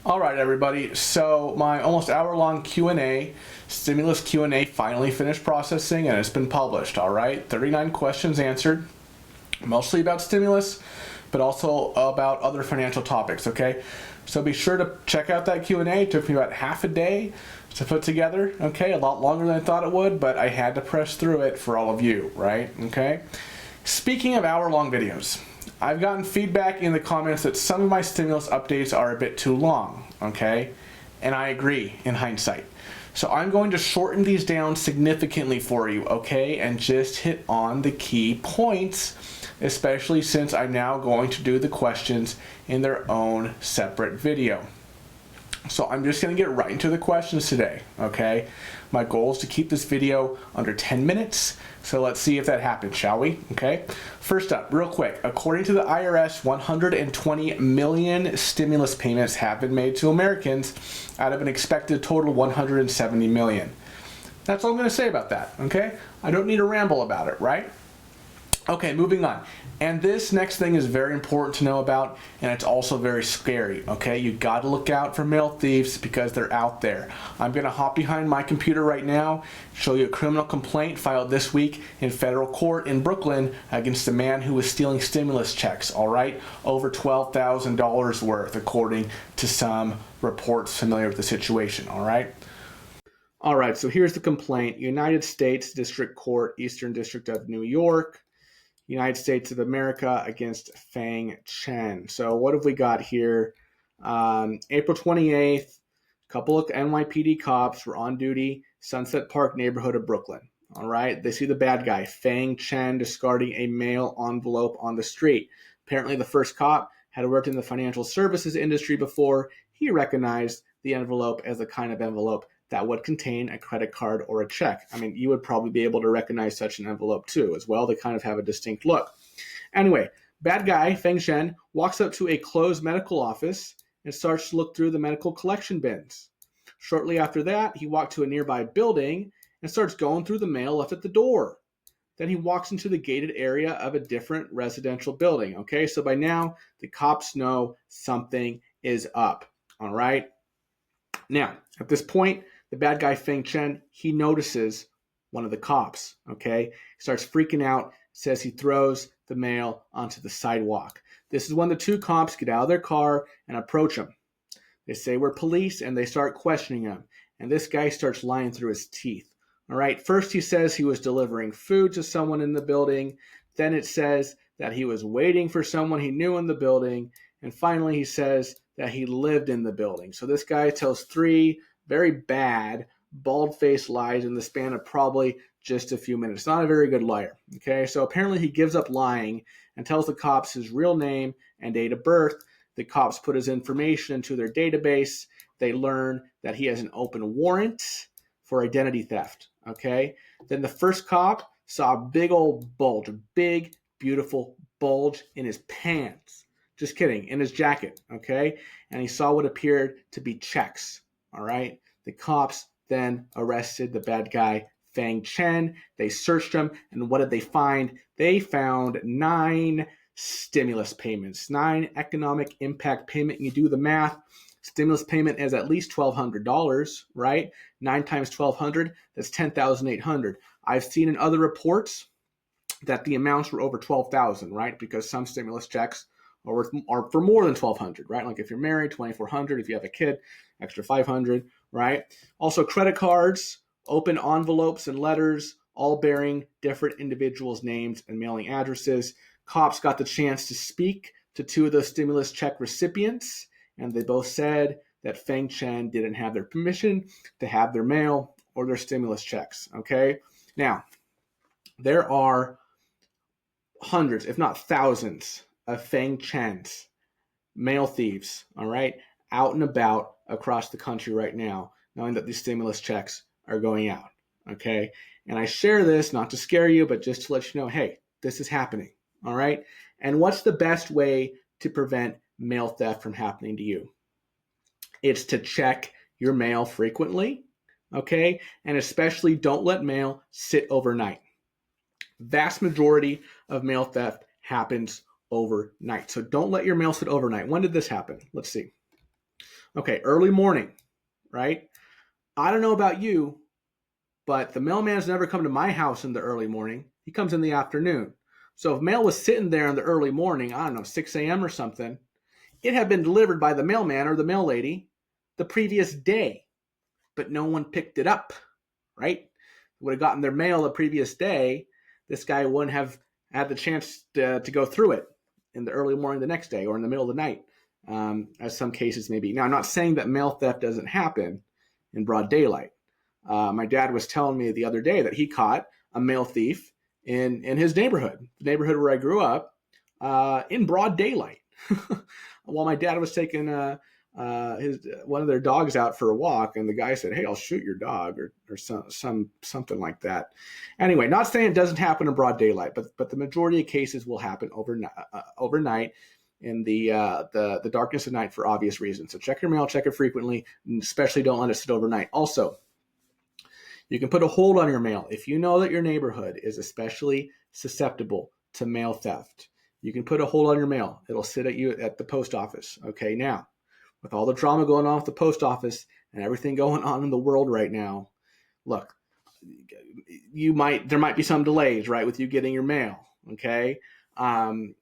All right, everybody. So my almost hour-long Q&A, stimulus Q&A finally finished processing and it's been published, all right? 39 questions answered, mostly about stimulus, but also about other financial topics, okay? So be sure to check out that Q&A. It took me about half a day to put together, okay? A lot longer than I thought it would, but I had to press through it for all of you, right? Okay? Speaking of hour-long videos, I've gotten feedback in the comments that some of my stimulus updates are a bit too long, okay? And I agree in hindsight. So I'm going to shorten these down significantly for you, okay? And just hit on the key points, especially since I'm now going to do the questions in their own separate video. So I'm just going to get right into the questions today, okay? My goal is to keep this video under 10 minutes, so let's see if that happens, shall we? Okay? First up, real quick, according to the IRS, 120 million stimulus payments have been made to Americans out of an expected total 170 million. That's all I'm going to say about that, okay? I don't need to ramble about it, right? Okay, moving on. And this next thing is very important to know about, and it's also very scary, okay? You gotta look out for mail thieves because they're out there. I'm gonna hop behind my computer right now, show you a criminal complaint filed this week in federal court in Brooklyn against a man who was stealing stimulus checks, all right? Over $12,000 worth, according to some reports familiar with the situation, all right? All right, so here's the complaint. United States District Court, Eastern District of New York, United States of America against Fang Chen. So what have we got here? April 28th, a couple of NYPD cops were on duty, Sunset Park neighborhood of Brooklyn. All right, they see the bad guy, Fang Chen, discarding a mail envelope on the street. Apparently the first cop had worked in the financial services industry before. He recognized the envelope as the kind of envelope that would contain a credit card or a check. I mean, you would probably be able to recognize such an envelope too as well. They kind of have a distinct look. Anyway, bad guy, Feng Shen, walks up to a closed medical office and starts to look through the medical collection bins. Shortly after that, he walked to a nearby building and starts going through the mail left at the door. Then he walks into the gated area of a different residential building. Okay, so by now, the cops know something is up. All right. Now, at this point, the bad guy Feng Chen, he notices one of the cops, okay? He starts freaking out, says he throws the mail onto the sidewalk. This is when the two cops get out of their car and approach him. They say, "We're police," and they start questioning him. And this guy starts lying through his teeth. All right, first he says he was delivering food to someone in the building. Then it says that he was waiting for someone he knew in the building. And finally he says that he lived in the building. So this guy tells three very bad, bald-faced lies in the span of probably just a few minutes. Not a very good liar, okay? So apparently he gives up lying and tells the cops his real name and date of birth. The cops put his information into their database. They learn that he has an open warrant for identity theft, okay? Then the first cop saw a big old bulge, a big, beautiful bulge in his pants. Just kidding, in his jacket, okay? And he saw what appeared to be checks. All right. The cops then arrested the bad guy, Fang Chen. They searched him, and what did they find? They found 9 stimulus payments, 9 economic impact payment. You do the math. Stimulus payment is at least $1,200, right? 9 times 1,200, that's 10,800. I've seen in other reports that the amounts were over 12,000, right? Because some stimulus checks are for more than 1,200, right? Like if you're married, 2,400. If you have a kid, extra 500, right? Also, credit cards, open envelopes and letters, all bearing different individuals' names and mailing addresses. Cops got the chance to speak to 2 of the stimulus check recipients, and they both said that Feng Chen didn't have their permission to have their mail or their stimulus checks, okay? Now, there are hundreds, if not thousands, of Feng Chen's mail thieves, all right, out and about across the country right now, knowing that these stimulus checks are going out, okay? And I share this not to scare you, but just to let you know, hey, this is happening, all right? And what's the best way to prevent mail theft from happening to you? It's to check your mail frequently, okay? And especially don't let mail sit overnight. Vast majority of mail theft happens overnight. So don't let your mail sit overnight. When did this happen? Let's see. Okay, early morning, right? I don't know about you, but the mailman's never come to my house in the early morning. He comes in the afternoon. So if mail was sitting there in the early morning, I don't know, 6 a.m. or something, it had been delivered by the mailman or the mail lady the previous day, but no one picked it up, right? Would have gotten their mail the previous day. This guy wouldn't have had the chance to go through it in the early morning the next day or in the middle of the night, as some cases may be. Now, I'm not saying that mail theft doesn't happen in broad daylight. My dad was telling me the other day that he caught a mail thief in his neighborhood, the neighborhood where I grew up, in broad daylight. While my dad was taking one of their dogs out for a walk, and the guy said, "Hey, I'll shoot your dog," or something like that. Anyway, not saying it doesn't happen in broad daylight, but the majority of cases will happen overnight in the darkness of night for obvious reasons. So check your mail, check it frequently, and especially don't let it sit overnight. Also, you can put a hold on your mail if you know that your neighborhood is especially susceptible to mail theft. You can put a hold on your mail. It'll sit at the post office. Okay, now, with all the drama going on with the post office and everything going on in the world right now, look, there might be some delays, right, with you getting your mail. Okay,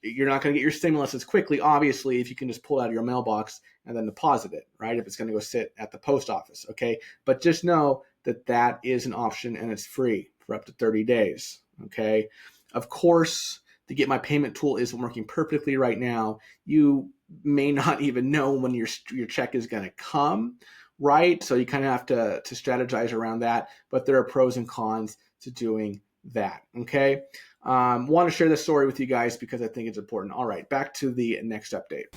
you're not going to get your stimulus as quickly, obviously, if you can just pull it out of your mailbox and then deposit it, right? If it's going to go sit at the post office, okay? But just know that is an option, and it's free for up to 30 days, okay? Of course, the Get My Payment tool isn't working perfectly right now. You may not even know when your check is going to come, right? So you kind of have to strategize around that, but there are pros and cons to doing that, okay? Want to share this story with you guys because I think it's important. All right, back to the next update.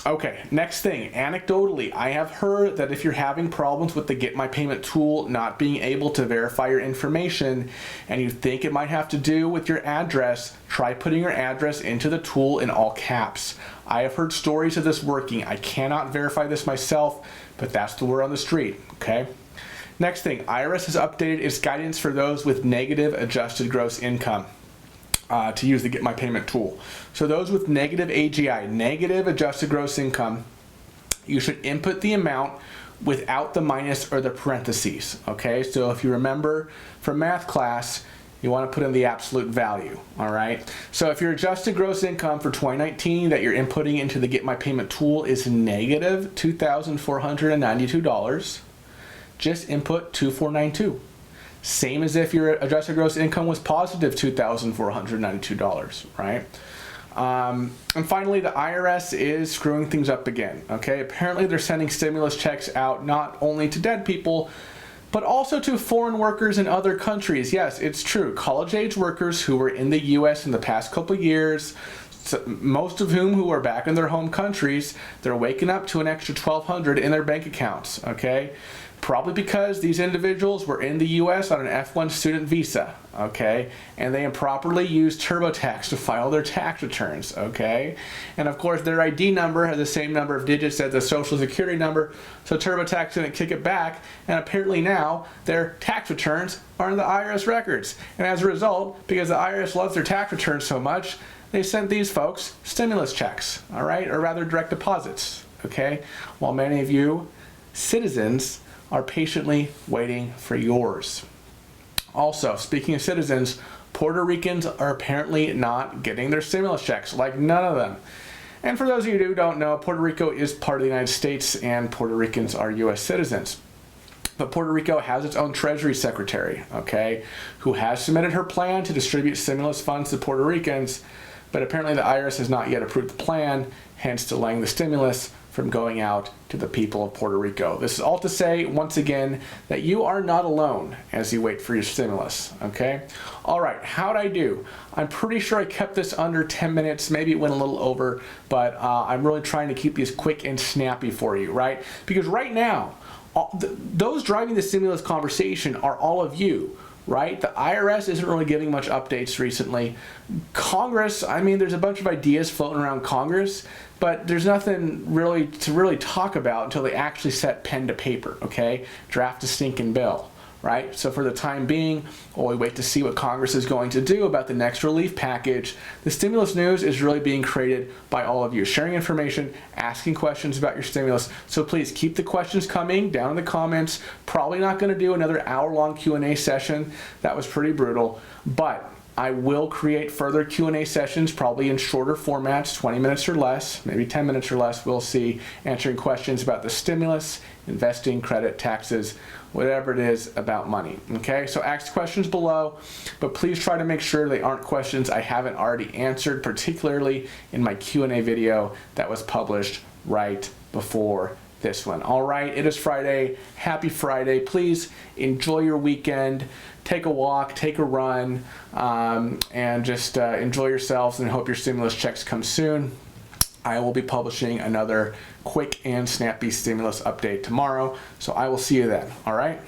Okay, next thing, anecdotally, I have heard that if you're having problems with the Get My Payment tool not being able to verify your information and you think it might have to do with your address, try putting your address into the tool in all caps. I have heard stories of this working. I cannot verify this myself, but that's the word on the street, okay? Next thing, IRS has updated its guidance for those with negative adjusted gross income. To use the Get My Payment tool. So those with negative AGI, negative adjusted gross income, you should input the amount without the minus or the parentheses, okay? So if you remember from math class, you want to put in the absolute value, all right? So if your adjusted gross income for 2019 that you're inputting into the Get My Payment tool is negative $2,492, just input 2492. Same as if your adjusted gross income was positive $2,492, right? And finally, the IRS is screwing things up again, okay? Apparently, they're sending stimulus checks out not only to dead people, but also to foreign workers in other countries. Yes, it's true. College-age workers who were in the U.S. in the past couple of years, most of whom who are back in their home countries, they're waking up to an extra $1,200 in their bank accounts, okay? Probably because these individuals were in the U.S. on an F1 student visa, okay? And they improperly used TurboTax to file their tax returns, okay? And of course, their ID number has the same number of digits as the Social Security number, so TurboTax didn't kick it back, and apparently now their tax returns are in the IRS records. And as a result, because the IRS loves their tax returns so much, they sent these folks stimulus checks, all right? Or rather, direct deposits, okay? While many of you citizens are patiently waiting for yours. Also, speaking of citizens, Puerto Ricans are apparently not getting their stimulus checks, like none of them. And for those of you who don't know, Puerto Rico is part of the United States and Puerto Ricans are U.S. citizens. But Puerto Rico has its own Treasury Secretary, okay, who has submitted her plan to distribute stimulus funds to Puerto Ricans, but apparently the IRS has not yet approved the plan, hence delaying the stimulus from going out to the people of Puerto Rico. This is all to say, once again, that you are not alone as you wait for your stimulus, okay? All right, how'd I do? I'm pretty sure I kept this under 10 minutes, maybe it went a little over, but I'm really trying to keep these quick and snappy for you, right? Because right now, those driving the stimulus conversation are all of you, right? The IRS isn't really giving much updates recently. Congress, I mean, there's a bunch of ideas floating around Congress, but there's nothing to really talk about until they actually set pen to paper, okay? Draft a stinking bill, right? So for the time being, while we wait to see what Congress is going to do about the next relief package, the stimulus news is really being created by all of you, sharing information, asking questions about your stimulus. So please keep the questions coming down in the comments. Probably not going to do another hour-long Q&A session. That was pretty brutal, but I will create further Q&A sessions, probably in shorter formats, 20 minutes or less, maybe 10 minutes or less. We'll see, answering questions about the stimulus, investing, credit, taxes, whatever it is about money. Okay, so ask questions below, but please try to make sure they aren't questions I haven't already answered, particularly in my Q&A video that was published right before this one. All right, it is Friday. Happy Friday. Please enjoy your weekend. Take a walk, take a run, and just enjoy yourselves, and hope your stimulus checks come soon. I will be publishing another quick and snappy stimulus update tomorrow, so I will see you then. All right?